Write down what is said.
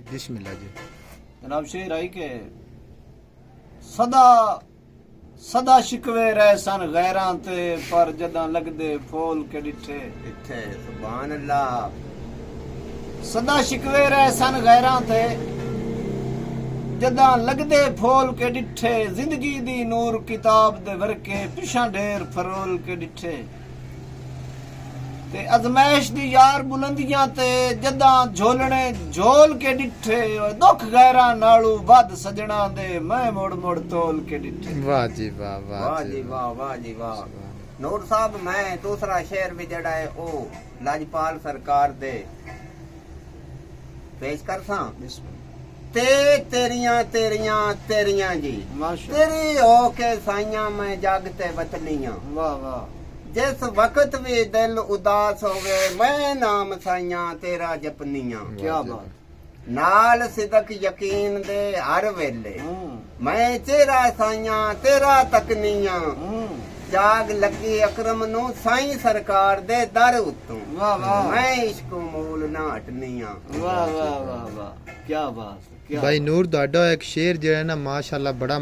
बिस्मिल्लाह जी। जनाब शेर आई के सदा सदा शिकवे रहे सन गैरां ते पर जदां लगदे फूल के डिठे इत्थे सुभान अल्लाह। सदा शिकवे रहे सन गैरां ते जदां लगदे फूल के डिठे जिंदगी दी नूर किताब दे वरके पिछां ढेर फरोल के डिठे ते अजमैश दी यार बुलंदियां ते जदां झोलने झोल के डिठे दुख गैरा नालू वध सजणा दे मैं मुड़ मुड़ तोल के डिठे। वाह जी वाह, वाह जी वाह, वाह जी वाह। नूर साहब मैं दूसरा शेर भी जड़ा है ओ लाजपाल सरकार दे पेश कर सा। ते तेरियां तेरियां तेरियां जी माशा तेरी हो के साइयां मैं जागते वतनियां। वाह वाह जिस वक्त भी दिल उदास होवे मैं नाम साइयां तेरा जपनियां। क्या बात। नाल सिदक यकीन दे हर वेले मैं चेहरा साइयां तेरा तकनियां। जाग लगी अकरम नु साईं सरकार दे दर उत्तों वाह वाह मैं इश्क मूल ना हटनियां। वाह वाह वाह वाह क्या बात क्या भाई नूर, ਤੁਹਾਡਾ ਇੱਕ ਸ਼ੇਰ ਜਿਹੜਾ ਨਾ ਮਾਸ਼ਾਅੱਲਾ ਬੜਾ